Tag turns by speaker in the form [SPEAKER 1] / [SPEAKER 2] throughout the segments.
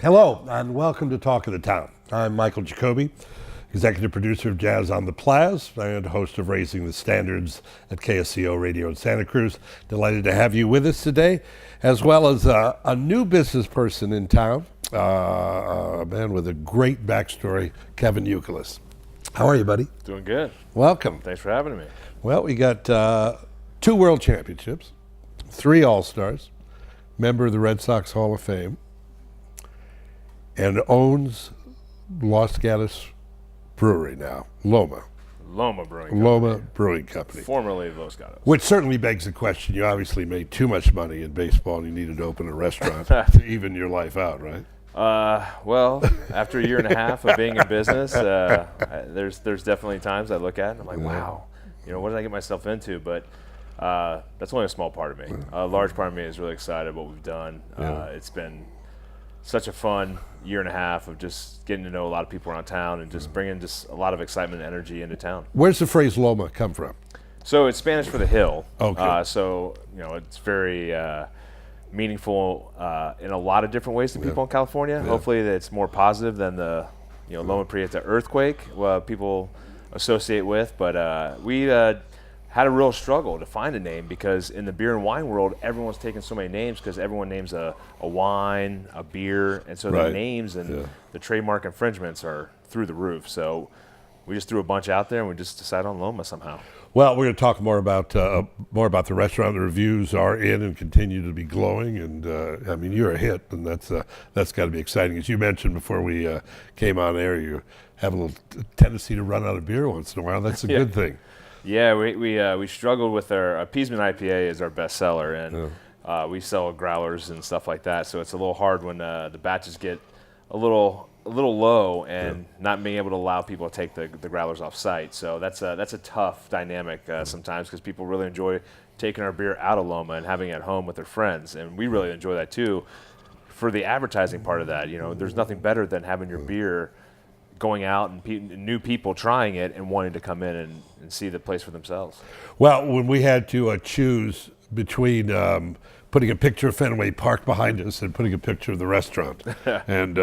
[SPEAKER 1] Hello, and welcome to Talk of the Town. I'm Michael Jacobi, executive producer of Jazz on the Plaz and host of Raising the Standards at KSCO Radio in Santa Cruz. Delighted to have you with us today, as well as a new business person in town, a man with a great backstory, Kevin Youkilis. How are you, buddy?
[SPEAKER 2] Doing good.
[SPEAKER 1] Welcome.
[SPEAKER 2] Thanks for having me.
[SPEAKER 1] Well, we got 2 World Championships, 3 All-Stars, member of the Red Sox Hall of Fame, and owns Los Gatos Brewery now, Loma Brewing Company.
[SPEAKER 2] Formerly Los Gatos.
[SPEAKER 1] Which certainly begs the question, you obviously made too much money in baseball and you needed to open a restaurant to even your life out, right?
[SPEAKER 2] Well, after a year and a half of being in business, there's definitely times I look at and I'm like, wow, what did I get myself into? But that's only a small part of me. A large part of me is really excited what we've done. It's been such a fun year and a half of just getting to know a lot of people around town and just bringing just a lot of excitement and energy into town.
[SPEAKER 1] Where's the phrase Loma come from?
[SPEAKER 2] So it's Spanish for the hill.
[SPEAKER 1] Okay.
[SPEAKER 2] So it's very meaningful in a lot of different ways to people in California.
[SPEAKER 1] Yeah.
[SPEAKER 2] Hopefully it's more positive than the Loma Prieta earthquake people associate with. But we had a real struggle to find a name because in the beer and wine world, everyone's taking so many names because everyone names a wine, a beer, and so the names and the trademark infringements are through the roof. So we just threw a bunch out there and we just decided on Loma somehow.
[SPEAKER 1] Well, we're going to talk more about the restaurant. The reviews are in and continue to be glowing, and I mean you're a hit, and that's got to be exciting. As you mentioned before we came on air, you have a little tendency to run out of beer once in a while. That's a good thing.
[SPEAKER 2] Yeah, we struggled with our Appeasement IPA is our best seller, and we sell growlers and stuff like that. So it's a little hard when the batches get a little low and not being able to allow people to take the growlers off site. So that's a tough dynamic sometimes because people really enjoy taking our beer out of Loma and having it at home with their friends, and we really enjoy that too. For the advertising part of that, there's nothing better than having your beer going out and new people trying it and wanting to come in and see the place for themselves. Well,
[SPEAKER 1] when we had to choose between putting a picture of Fenway Park behind us and putting a picture of the restaurant and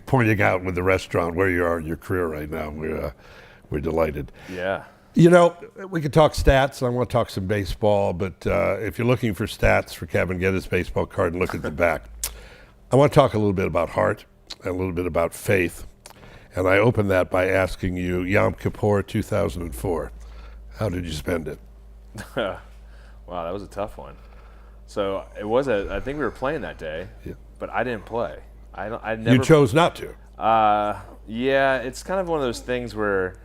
[SPEAKER 1] pointing out with the restaurant where you are in your career right now, we're delighted.
[SPEAKER 2] Yeah.
[SPEAKER 1] We could talk stats. I want to talk some baseball, but if you're looking for stats for Kevin, get his baseball card and look at the back. I want to talk a little bit about heart and a little bit about faith. And I open that by asking you, Yom Kippur 2004, how did you spend it?
[SPEAKER 2] Wow, that was a tough one. So I think we were playing that day, but I didn't play. I never.
[SPEAKER 1] You chose not to.
[SPEAKER 2] Yeah, it's kind of one of those things where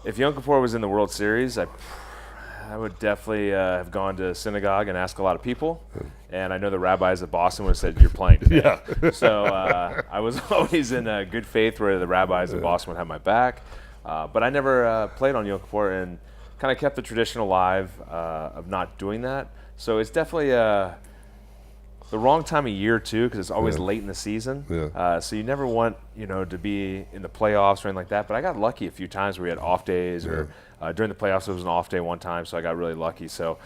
[SPEAKER 2] if Yom Kippur was in the World Series, I would definitely have gone to synagogue and asked a lot of people. And I know the rabbis of Boston would have said, you're playing today.
[SPEAKER 1] Yeah.
[SPEAKER 2] So I was always in good faith where the rabbis of Boston would have my back. But I never played on Yom Kippur and kind of kept the tradition alive of not doing that. So it's definitely the wrong time of year, too, because it's always late in the season.
[SPEAKER 1] Yeah.
[SPEAKER 2] So you never want, to be in the playoffs or anything like that. But I got lucky a few times where we had off days or during the playoffs it was an off day one time, so I got really lucky. So,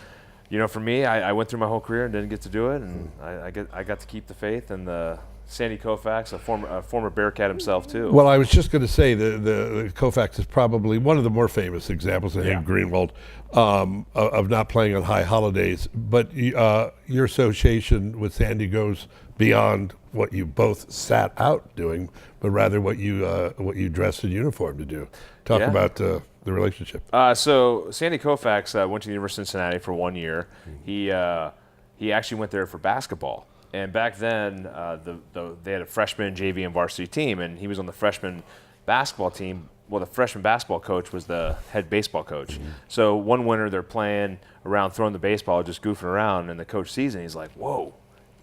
[SPEAKER 2] for me, I went through my whole career and didn't get to do it, and I got to keep the faith. And Sandy Koufax, a former Bearcat himself, too.
[SPEAKER 1] Well, I was just going to say the Koufax is probably one of the more famous examples, I think, Greenwald, of not playing on high holidays. But your association with Sandy goes beyond what you both sat out doing, but rather what you dressed in uniform to do. Talk about the relationship.
[SPEAKER 2] So Sandy Koufax went to the University of Cincinnati for 1 year. He actually went there for basketball. And back then, they had a freshman, JV, and varsity team, and he was on the freshman basketball team. Well, the freshman basketball coach was the head baseball coach. So one winter, they're playing around, throwing the baseball, just goofing around, and the coach sees it, and he's like, whoa.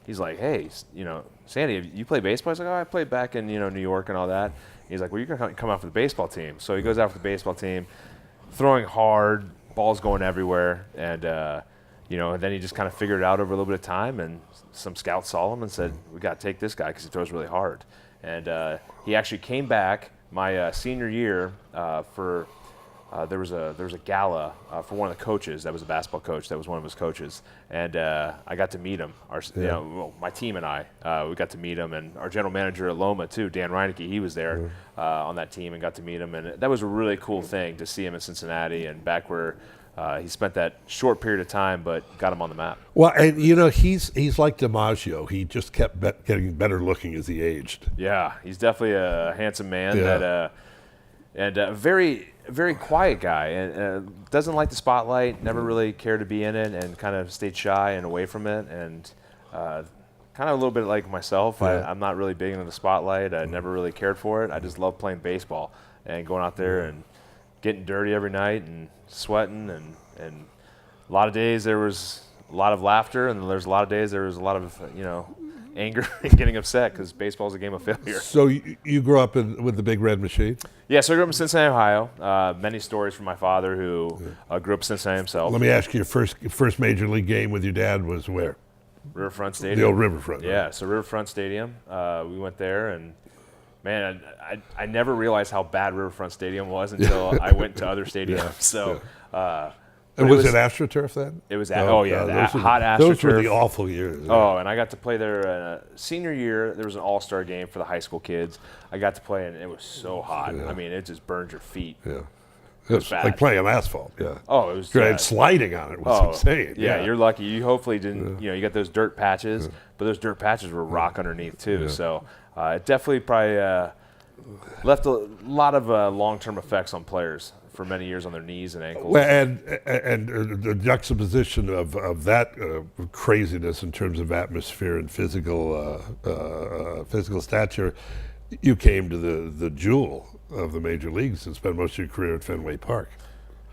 [SPEAKER 2] He's like, hey, Sandy, you play baseball? He's like, oh, I played back in, New York and all that. He's like, well, you're going to come out for the baseball team. So he goes out for the baseball team, throwing hard, balls going everywhere, and then he just kind of figured it out over a little bit of time, and some scouts saw him and said, we got to take this guy because he throws really hard. And he actually came back my senior year for there was a gala for one of the coaches that was a basketball coach. That was one of his coaches, and I got to meet him. My team and I, we got to meet him, and our general manager at Loma too, Dan Reineke, he was there on that team and got to meet him, and that was a really cool thing to see him in Cincinnati and back where he spent that short period of time, but got him on the map.
[SPEAKER 1] Well, and he's like DiMaggio. He just kept getting better looking as he aged.
[SPEAKER 2] Yeah, he's definitely a handsome man and a very, very quiet guy, and doesn't like the spotlight, never really cared to be in it, and kind of stayed shy and away from it, and kind of a little bit like myself. I'm not really big into the spotlight. I never really cared for it. I just love playing baseball and going out there and getting dirty every night and sweating, and a lot of days there was a lot of laughter, and there's a lot of days there was a lot of anger and getting upset because baseball is a game of failure.
[SPEAKER 1] So you grew up with the Big Red Machine?
[SPEAKER 2] Yeah, so I grew up in Cincinnati, Ohio. Many stories from my father who grew up in Cincinnati himself.
[SPEAKER 1] Let me ask you, your first major league game with your dad was where?
[SPEAKER 2] Riverfront Stadium.
[SPEAKER 1] The old Riverfront.
[SPEAKER 2] Yeah,
[SPEAKER 1] right?
[SPEAKER 2] So Riverfront Stadium. We went there, and man, I never realized how bad Riverfront Stadium was until I went to other stadiums. So.
[SPEAKER 1] And was it AstroTurf then?
[SPEAKER 2] It was, hot AstroTurf.
[SPEAKER 1] Those were the awful years.
[SPEAKER 2] Oh, and I got to play there senior year. There was an all-star game for the high school kids. I got to play, and it was so hot. Yeah. I mean, it just burned your feet.
[SPEAKER 1] Yeah. It was like playing on asphalt. Yeah.
[SPEAKER 2] Oh, it was
[SPEAKER 1] great. Sliding on it was insane.
[SPEAKER 2] Yeah, you're lucky. You hopefully didn't, you got those dirt patches, but those dirt patches were rock underneath too. Yeah. So it definitely probably left a lot of long-term effects on players for many years on their knees and ankles.
[SPEAKER 1] Well, and the juxtaposition of that craziness in terms of atmosphere and physical stature, you came to the jewel of the major leagues and spent most of your career at Fenway Park.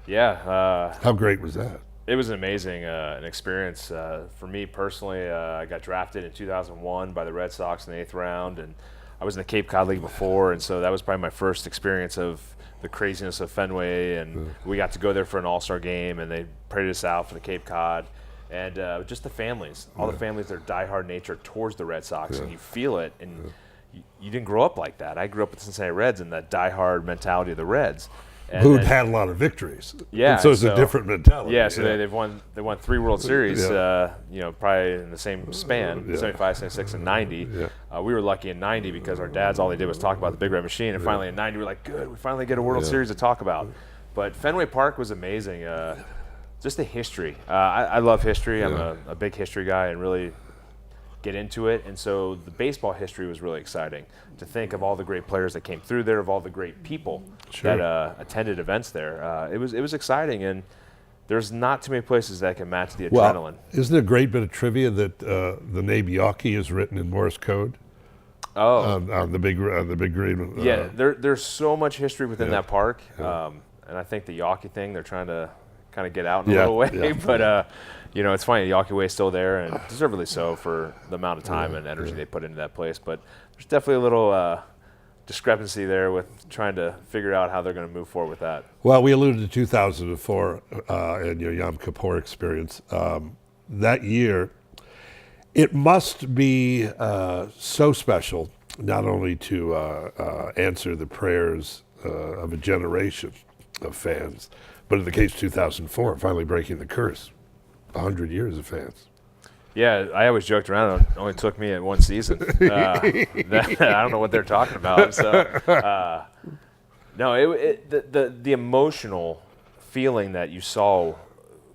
[SPEAKER 2] Yeah.
[SPEAKER 1] How great was that?
[SPEAKER 2] It was an amazing an experience. For me personally, I got drafted in 2001 by the Red Sox in the 8th round, and I was in the Cape Cod League before, and so that was probably my first experience of the craziness of Fenway, and we got to go there for an all-star game, and they paraded us out for the Cape Cod, and just the families, all the families, their diehard nature towards the Red Sox, and you feel it, and you didn't grow up like that. I grew up with the Cincinnati Reds and that diehard mentality of the Reds.
[SPEAKER 1] Who'd had a lot of victories.
[SPEAKER 2] Yeah.
[SPEAKER 1] And so it's a different mentality.
[SPEAKER 2] Yeah, so they won 3 World Series, probably in the same span, 75, 76, and 90. Yeah. We were lucky in 90 because our dads, all they did was talk about the Big Red Machine, and finally in 90 we were like, good, we finally get a World Series to talk about. But Fenway Park was amazing. Just the history. I love history. I'm a big history guy and really get into it, and so the baseball history was really exciting to think of all the great players that came through there, of all the great people that attended events there. It was exciting, and there's not too many places that can match the adrenaline.
[SPEAKER 1] Well, isn't it a great bit of trivia that the name Yawkey is written in Morse code? On the big green.
[SPEAKER 2] There's so much history within that park, and I think the Yawkey thing, they're trying to kind of get out in a little way, but it's funny, the Yawkey Way is still there, and deservedly so for the amount of time and energy they put into that place. But there's definitely a little discrepancy there with trying to figure out how they're going to move forward with that.
[SPEAKER 1] Well, we alluded to 2004 and your Yom Kippur experience. That year, it must be so special, not only to answer the prayers of a generation of fans, but in the case of 2004, finally breaking the curse. 100 years of fans.
[SPEAKER 2] Yeah, I always joked around. It only took me at one season. I don't know what they're talking about. So, the emotional feeling that you saw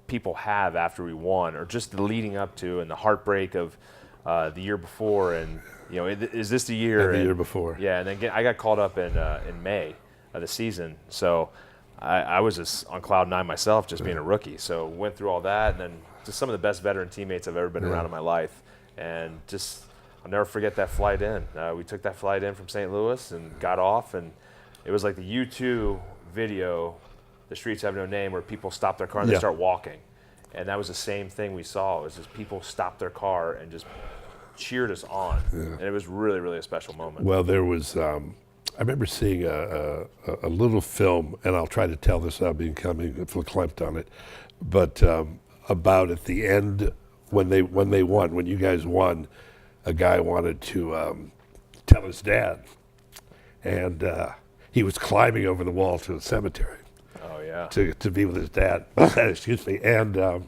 [SPEAKER 2] people have after we won, or just the leading up to, and the heartbreak of the year before, and is this the year?
[SPEAKER 1] And the year before.
[SPEAKER 2] Yeah, and then I got called up in May of the season, so. I was just on cloud 9 myself, just being a rookie. So went through all that, and then just some of the best veteran teammates I've ever been around in my life. And just, I'll never forget that flight in. We took that flight in from St. Louis and got off, and it was like the U2 video, The Streets Have No Name, where people stop their car and they start walking. And that was the same thing we saw. It was just people stopped their car and just cheered us on. And it was really, really a special moment.
[SPEAKER 1] Well, there was... I remember seeing a little film, and I'll try to tell this without becoming verklempt on it, but about at the end when you guys won, a guy wanted to tell his dad, and he was climbing over the wall to the cemetery.
[SPEAKER 2] Oh
[SPEAKER 1] to be with his dad. Excuse me. And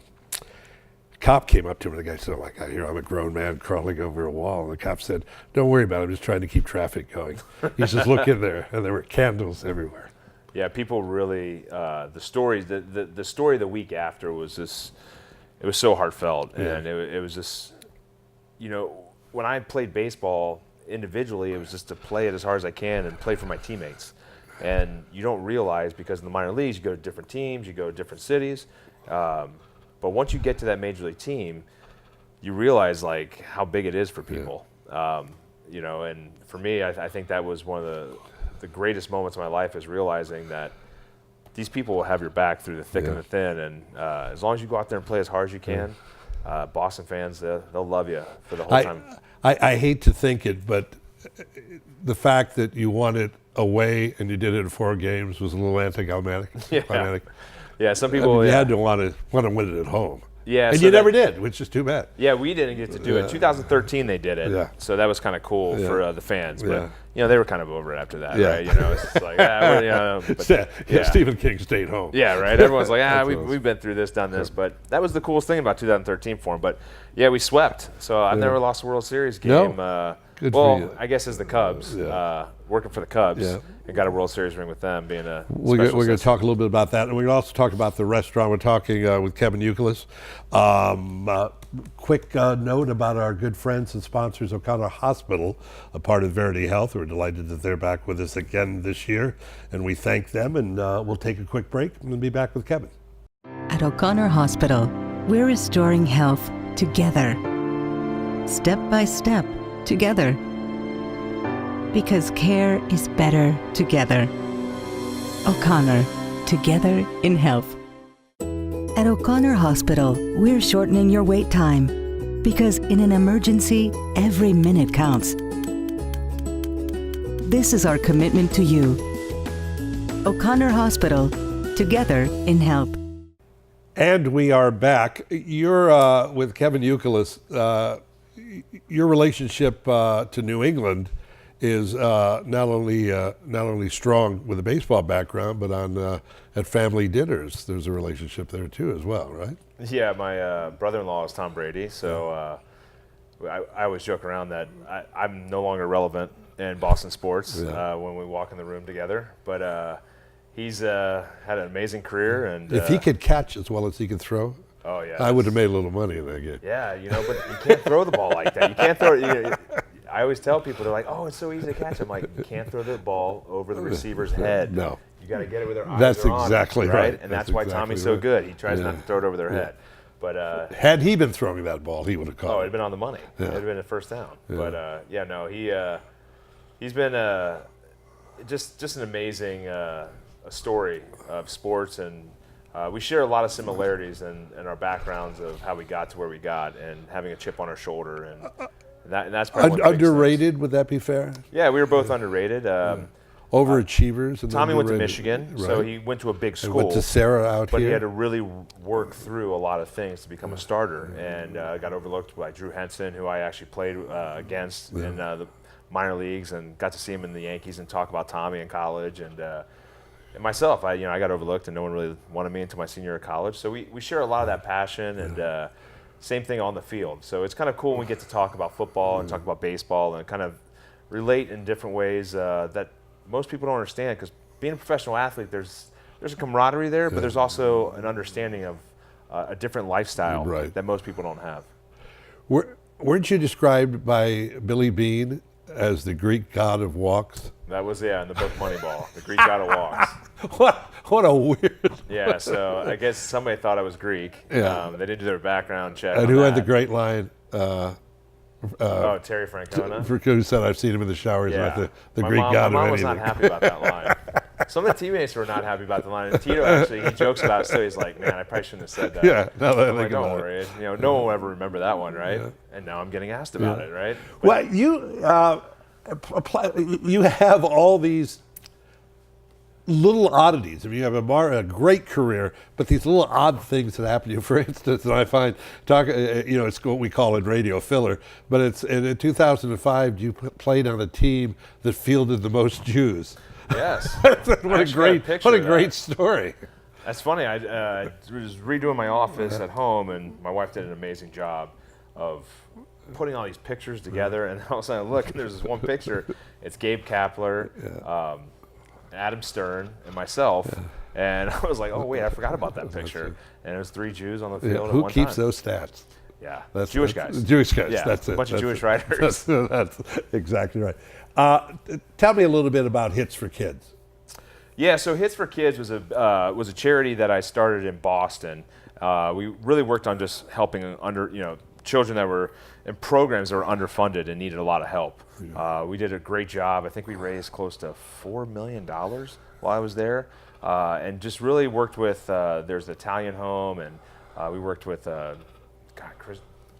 [SPEAKER 1] cop came up to him, and the guy said, like, here I'm a grown man crawling over a wall. And the cop said, don't worry about it. I'm just trying to keep traffic going. He says, look in there. And there were candles everywhere.
[SPEAKER 2] Yeah, people really, the story the week after was this, it was so heartfelt. And it was just, when I played baseball individually, it was just to play it as hard as I can and play for my teammates. And you don't realize, because in the minor leagues, you go to different teams, you go to different cities. But once you get to that major league team, you realize like how big it is for people. And for me, I think that was one of the greatest moments of my life, is realizing that these people will have your back through the thick and the thin. And as long as you go out there and play as hard as you can, Boston fans, they'll love you for the whole time.
[SPEAKER 1] I hate to think it, but the fact that you won it away and you did it in 4 games was a little anticlimactic.
[SPEAKER 2] Yeah, some people.
[SPEAKER 1] You had to want to win it at home.
[SPEAKER 2] Yeah,
[SPEAKER 1] and you never did, which is too bad.
[SPEAKER 2] Yeah, we didn't get to do it. 2013 they did it. Yeah. So that was kind of cool for the fans, but they were kind of over it after that, right? It's just like,
[SPEAKER 1] Stephen King stayed home.
[SPEAKER 2] Yeah, right. Everyone's like, we've been through this, done this, but that was the coolest thing about 2013 for him. But yeah, we swept. So I've never lost a World Series game.
[SPEAKER 1] No. Good for you.
[SPEAKER 2] I guess as the Cubs, working for the Cubs, and got a World Series ring with them, being a
[SPEAKER 1] We're going to talk a little bit about that, and we're going to also talk about the restaurant. We're talking with Kevin Youkilis. Quick note about our good friends and sponsors, O'Connor Hospital, a part of Verity Health. We're delighted that they're back with us again this year, and we thank them, and we'll take a quick break and we'll be back with Kevin.
[SPEAKER 3] At O'Connor Hospital, we're restoring health together, step by step, together. Because care is better together. O'Connor, together in health. At O'Connor Hospital, we're shortening your wait time. Because in an emergency, every minute counts. This is our commitment to you. O'Connor Hospital, together in health.
[SPEAKER 1] And we are back. You're with Kevin Youkilis. Your relationship to New England is not only strong with a baseball background, but at family dinners, there's a relationship there too as well, right?
[SPEAKER 2] Yeah, my brother-in-law is Tom Brady, so I always joke around that I'm no longer relevant in Boston sports when we walk in the room together, but he's had an amazing career. And
[SPEAKER 1] if he could catch as well as he could throw,
[SPEAKER 2] oh yeah,
[SPEAKER 1] I would have made a little money in that game.
[SPEAKER 2] Yeah, but you can't throw the ball like that. You can't throw it. I always tell people, they're like, oh, it's so easy to catch. I'm like, you can't throw the ball over the receiver's head.
[SPEAKER 1] No.
[SPEAKER 2] You got to get it with their eyes.
[SPEAKER 1] That's exactly right.
[SPEAKER 2] And that's why Tommy's so good. He tries not to throw it over their head. But
[SPEAKER 1] had he been throwing that ball, he would have caught it.
[SPEAKER 2] Oh, it'd been on the money. It'd have been a first down. Yeah. But he's been just an amazing story of sports, and we share a lot of similarities in our backgrounds of how we got to where we got, and having a chip on our shoulder, and that's probably
[SPEAKER 1] underrated. Would that be fair?
[SPEAKER 2] Yeah, we were both underrated.
[SPEAKER 1] Overachievers. And
[SPEAKER 2] Tommy went to Michigan, so he went to a big school.
[SPEAKER 1] Went to Sarah out
[SPEAKER 2] but
[SPEAKER 1] here.
[SPEAKER 2] He had to really work through a lot of things to become a starter, and got overlooked by Drew Henson, who I actually played against in the minor leagues, and got to see him in the Yankees and talk about Tommy in college, and myself, I got overlooked, and no one really wanted me until my senior year of college. So we share a lot of that passion, and same thing on the field. So it's kind of cool when we get to talk about football and talk about baseball and kind of relate in different ways that most people don't understand, because being a professional athlete, there's a camaraderie there, but there's also an understanding of a different lifestyle that most people don't have.
[SPEAKER 1] Weren't you described by Billy Beane as the Greek god of walks?
[SPEAKER 2] That was, in the book Moneyball, the Greek god of walks.
[SPEAKER 1] What a weird...
[SPEAKER 2] Yeah, so I guess somebody thought I was Greek.
[SPEAKER 1] Yeah.
[SPEAKER 2] They didn't do their background check.
[SPEAKER 1] And who had the great line?
[SPEAKER 2] Terry Francona.
[SPEAKER 1] Who said, I've seen him in the showers, not the Greek god of anything.
[SPEAKER 2] My mom was not happy about that line. Some of the teammates were not happy about the line. And Tito actually, he jokes about it, so he's like, man, I probably shouldn't have said that.
[SPEAKER 1] Yeah, now that I
[SPEAKER 2] I'm
[SPEAKER 1] think
[SPEAKER 2] don't
[SPEAKER 1] about
[SPEAKER 2] worry.
[SPEAKER 1] it.
[SPEAKER 2] No one will ever remember that one, right? Yeah. And now I'm getting asked about it, right?
[SPEAKER 1] But you have all these little oddities. I mean, you have a great career, but these little odd things that happen to you. For instance, and I find it's what we call in radio filler, but it's in 2005 you played on a team that fielded the most Jews.
[SPEAKER 2] Yes.
[SPEAKER 1] What a great story.
[SPEAKER 2] That's funny. I was redoing my office at home, and my wife did an amazing job of putting all these pictures together. And all of a sudden, look, there's this one picture. It's Gabe Kapler, Adam Stern, and myself. And I was like, oh, wait, I forgot about that picture. And it was 3 Jews on the field at one time.
[SPEAKER 1] Who keeps those stats?
[SPEAKER 2] Yeah,
[SPEAKER 1] That's
[SPEAKER 2] Jewish guys.
[SPEAKER 1] Jewish guys,
[SPEAKER 2] Yeah,
[SPEAKER 1] that's it.
[SPEAKER 2] a bunch of Jewish writers.
[SPEAKER 1] That's exactly right. Tell me a little bit about Hits for Kids.
[SPEAKER 2] Yeah, so Hits for Kids was a charity that I started in Boston. We really worked on just helping children that were in programs that were underfunded and needed a lot of help. We did a great job. I think we raised close to $4 million while I was there, and just really worked with. There's the Italian Home, and we worked with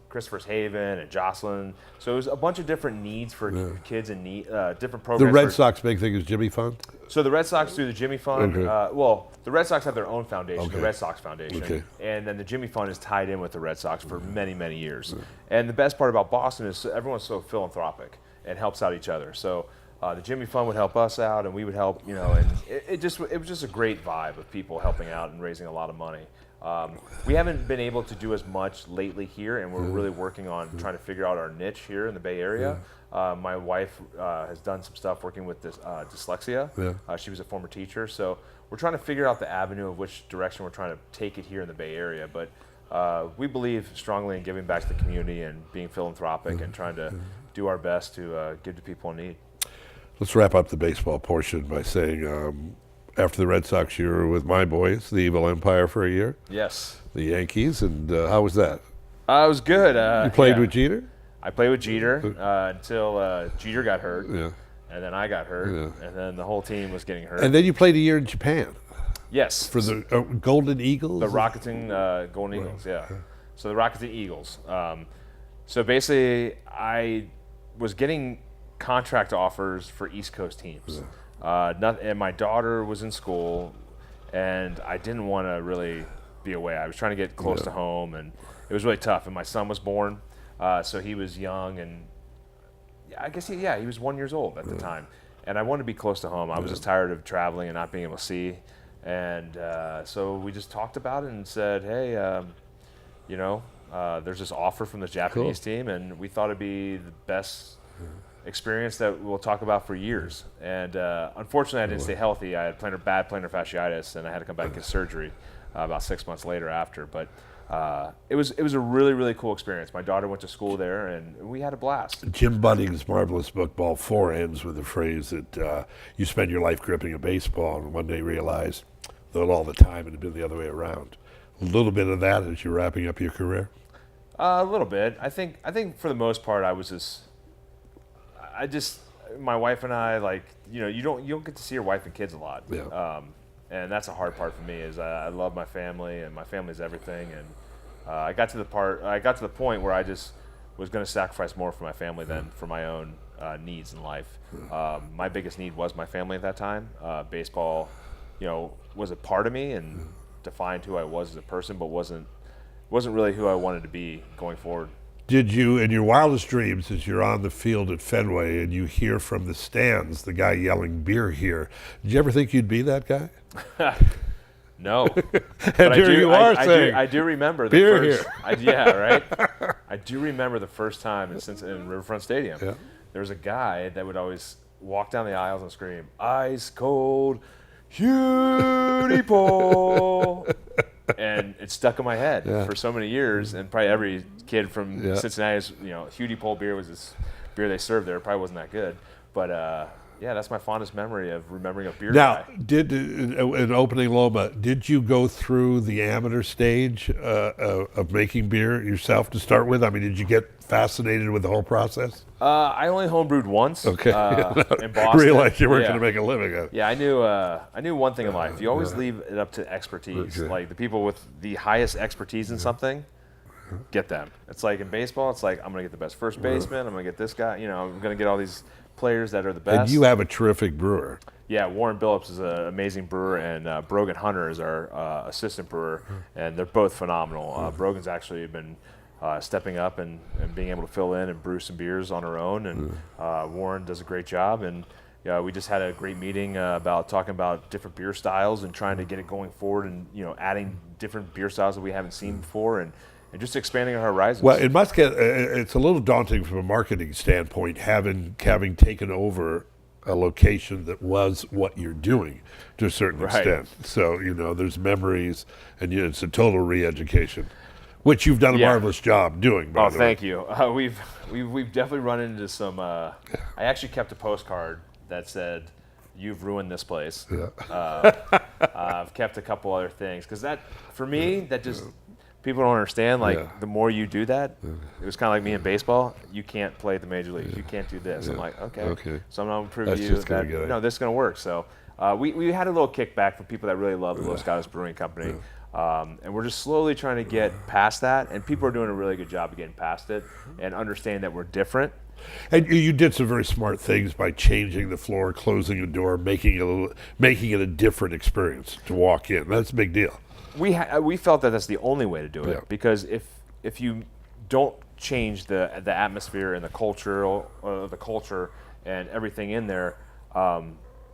[SPEAKER 2] Christopher's Haven and Jocelyn. So it was a bunch of different needs for kids in need, different programs.
[SPEAKER 1] The Red Sox big thing is Jimmy Fund?
[SPEAKER 2] So the Red Sox do the Jimmy Fund.
[SPEAKER 1] Okay.
[SPEAKER 2] The Red Sox have their own foundation,
[SPEAKER 1] Okay.
[SPEAKER 2] the Red Sox Foundation.
[SPEAKER 1] Okay.
[SPEAKER 2] And then the Jimmy Fund is tied in with the Red Sox for many, many years. And the best part about Boston is everyone's so philanthropic and helps out each other. So the Jimmy Fund would help us out, and we would help, and it was just a great vibe of people helping out and raising a lot of money. We haven't been able to do as much lately here, and we're really working on trying to figure out our niche here in the Bay Area. My wife has done some stuff working with dyslexia. She was a former teacher, so we're trying to figure out the avenue of which direction we're trying to take it here in the Bay Area. But we believe strongly in giving back to the community and being philanthropic and trying to do our best to give to people in need.
[SPEAKER 1] Let's wrap up the baseball portion by saying, after the Red Sox, you were with my boys, the Evil Empire, for a year.
[SPEAKER 2] Yes.
[SPEAKER 1] The Yankees, and how was that?
[SPEAKER 2] It was good.
[SPEAKER 1] You played with Jeter?
[SPEAKER 2] I played with Jeter until Jeter got hurt, and then I got hurt, and then the whole team was getting hurt.
[SPEAKER 1] And then you played a year in Japan.
[SPEAKER 2] Yes.
[SPEAKER 1] For the Golden Eagles?
[SPEAKER 2] The Rakuten Golden Eagles, yeah. So the Rakuten Eagles. So basically, I was getting contract offers for East Coast teams. And my daughter was in school, and I didn't want to really be away. I was trying to get close to home, and it was really tough. And my son was born, so he was young, and I guess he was 1 year old at the time. And I wanted to be close to home. I was just tired of traveling and not being able to see. And so we just talked about it and said, hey, there's this offer from the Japanese team, and we thought it'd be the best experience that we'll talk about for years. And unfortunately, I didn't stay healthy. I had bad plantar fasciitis, and I had to come back and get surgery about 6 months later after. But it was a really, really cool experience. My daughter went to school there, and we had a blast.
[SPEAKER 1] Jim Bunning's marvelous book, Ball 4, ends with the phrase that you spend your life gripping a baseball and one day realize that all the time it had been the other way around. A little bit of that as you're wrapping up your career?
[SPEAKER 2] A little bit. I think for the most part, my wife and I, you don't get to see your wife and kids a lot. And that's a hard part for me. Is I love my family, and my family's everything. And I got to the point where I just was going to sacrifice more for my family than for my own needs in life. My biggest need was my family at that time. Baseball, was a part of me and defined who I was as a person, but wasn't really who I wanted to be going forward.
[SPEAKER 1] Did you, in your wildest dreams, as you're on the field at Fenway and you hear from the stands the guy yelling "beer here," did you ever think you'd be that guy?
[SPEAKER 2] No.
[SPEAKER 1] And here you are saying,
[SPEAKER 2] I do remember the
[SPEAKER 1] "Beer
[SPEAKER 2] first.
[SPEAKER 1] here."
[SPEAKER 2] Yeah, right. I do remember the first time in Riverfront Stadium.
[SPEAKER 1] Yeah.
[SPEAKER 2] There was a guy that would always walk down the aisles and scream, "Ice cold, Hughie Pole." And it stuck in my head for so many years, and probably every kid from Cincinnati's, Hughie Pole beer was this beer they served there. It probably wasn't that good, but that's my fondest memory of remembering a beer guy.
[SPEAKER 1] Now, in opening Loma, did you go through the amateur stage of making beer yourself to start with? I mean, did you get fascinated with the whole process?
[SPEAKER 2] I only homebrewed once.
[SPEAKER 1] Okay.
[SPEAKER 2] In Boston.
[SPEAKER 1] Realized you weren't going to make a living at it.
[SPEAKER 2] Yeah, I knew one thing in life. You always leave it up to expertise.
[SPEAKER 1] Okay.
[SPEAKER 2] Like the people with the highest expertise in something, get them. It's like in baseball, it's like I'm going to get the best first baseman. I'm going to get this guy. I'm going to get all these players that are the best.
[SPEAKER 1] And you have a terrific brewer.
[SPEAKER 2] Yeah, Warren Billups is an amazing brewer, and Brogan Hunter is our assistant brewer, and they're both phenomenal. Brogan's actually been stepping up and being able to fill in and brew some beers on her own, and Warren does a great job. And we just had a great meeting about talking about different beer styles and trying to get it going forward, and adding different beer styles that we haven't seen before, and just expanding our horizons.
[SPEAKER 1] Well, it must get it's a little daunting from a marketing standpoint, having taken over a location that was what you're doing to a certain extent. So there's memories, and it's a total re-education, which you've done a marvelous job doing. By the way.
[SPEAKER 2] Thank you. We've definitely run into some. I actually kept a postcard that said, "You've ruined this place." Yeah. I've kept a couple other things because that, for me, that just people don't understand. Like the more you do that, it was kind of like me in baseball. You can't play at the major leagues. You can't do this. I'm like, okay. So I'm going to prove to you that this is going to work. So we had a little kickback from people that really love the Los Gatos Brewing Company. And we're just slowly trying to get past that, and people are doing a really good job of getting past it and understanding that we're different.
[SPEAKER 1] And you did some very smart things by changing the floor, closing the door, making it a different experience to walk in. That's a big deal.
[SPEAKER 2] We felt that that's the only way to do it, because if you don't change the atmosphere and the culture and everything in there,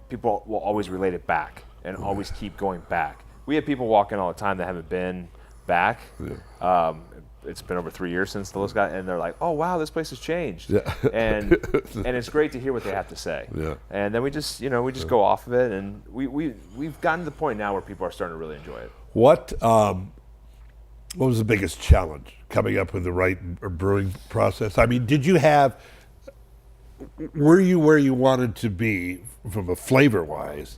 [SPEAKER 2] people will always relate it back and always keep going back. We have people walk in all the time that haven't been back. Yeah. It's been over 3 years since the Los Gatos, and they're like, "Oh wow, this place has changed." Yeah. and it's great to hear what they have to say. Yeah. And then we just go off of it, and we've gotten to the point now where people are starting to really enjoy it.
[SPEAKER 1] What was the biggest challenge coming up with the right brewing process? I mean, were you where you wanted to be from a flavor wise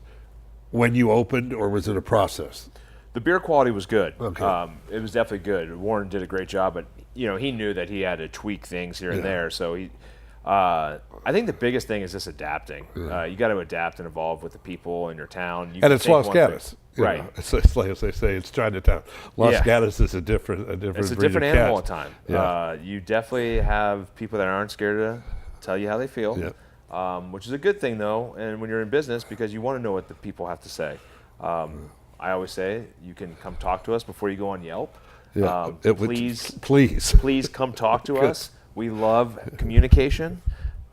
[SPEAKER 1] when you opened, or was it a process?
[SPEAKER 2] The beer quality was good.
[SPEAKER 1] Okay.
[SPEAKER 2] It was definitely good. Warren did a great job, but he knew that he had to tweak things here and there. So I think the biggest thing is just adapting. Yeah. You got to adapt and evolve with the people in your town.
[SPEAKER 1] And it's Los Gatos,
[SPEAKER 2] right?
[SPEAKER 1] It's like, as they say, it's Chinatown. Los Gatos is a different
[SPEAKER 2] It's a different animal at time. Yeah. You definitely have people that aren't scared to tell you how they feel. Yeah. Which is a good thing, though, and when you're in business, because you want to know what the people have to say. I always say you can come talk to us before you go on Yelp. Yeah. Please come talk to us. We love communication.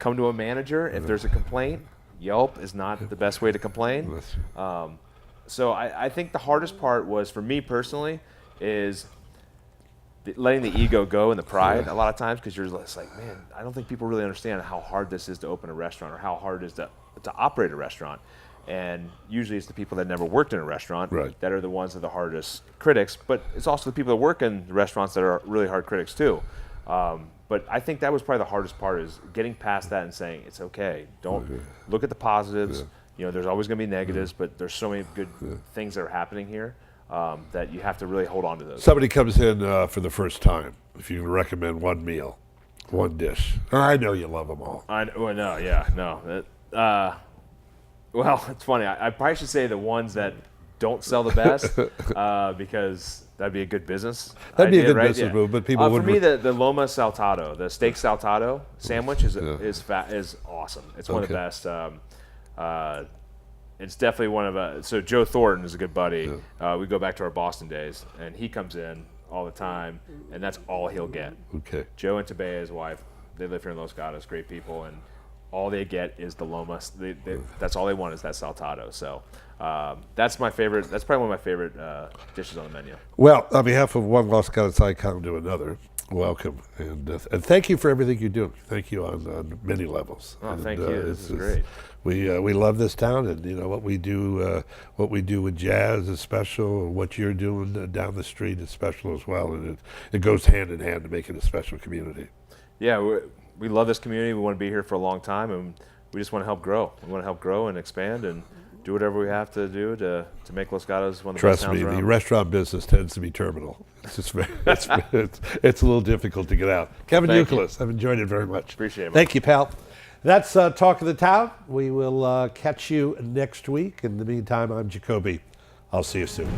[SPEAKER 2] Come to a manager if there's a complaint. Yelp is not the best way to complain. So I think the hardest part was, for me personally, is letting the ego go and the pride a lot of times, because you're just like, man, I don't think people really understand how hard this is to open a restaurant, or how hard it is to operate a restaurant. And usually it's the people that never worked in a restaurant that are the ones that are the hardest critics, but it's also the people that work in the restaurants that are really hard critics too. But I think that was probably the hardest part, is getting past that and saying, it's okay. Don't look at the positives. There's always going to be negatives, but there's so many good things that are happening here that you have to really hold on to those.
[SPEAKER 1] Somebody comes in for the first time. If you recommend one meal, one dish. I know you love them all.
[SPEAKER 2] Well, it's funny. I probably should say the ones that don't sell the best, because that'd be a good business.
[SPEAKER 1] That'd be a good business move, but people would.
[SPEAKER 2] For me, the Loma Saltado, the steak saltado sandwich is awesome. It's one of the best. It's definitely one of so Joe Thornton is a good buddy. Yeah. We go back to our Boston days, and he comes in all the time, and that's all he'll get.
[SPEAKER 1] Okay.
[SPEAKER 2] Joe and Tabea, his wife, they live here in Los Gatos, great people, and all they get is the Loma. That's all they want, is that saltado. So that's my favorite. That's probably one of my favorite dishes on the menu.
[SPEAKER 1] Well, on behalf of one Los Gatos icon to another, welcome, and thank you for everything you do. Thank you on many levels.
[SPEAKER 2] Oh, thank you. This is great.
[SPEAKER 1] We love this town, and what we do with jazz is special. What you're doing down the street is special as well, and it goes hand in hand to make it a special community.
[SPEAKER 2] Yeah. We love this community. We want to be here for a long time, and we just want to help grow. We want to help grow and expand and do whatever we have to do to make Los Gatos one of the best towns around.
[SPEAKER 1] Trust me, the restaurant business tends to be terminal. It's just it's a little difficult to get out. Kevin Youkilis, I've enjoyed it very much.
[SPEAKER 2] Appreciate it.
[SPEAKER 1] Thank you, pal. That's Talk of the Town. We will catch you next week. In the meantime, I'm Jacobi. I'll see you soon.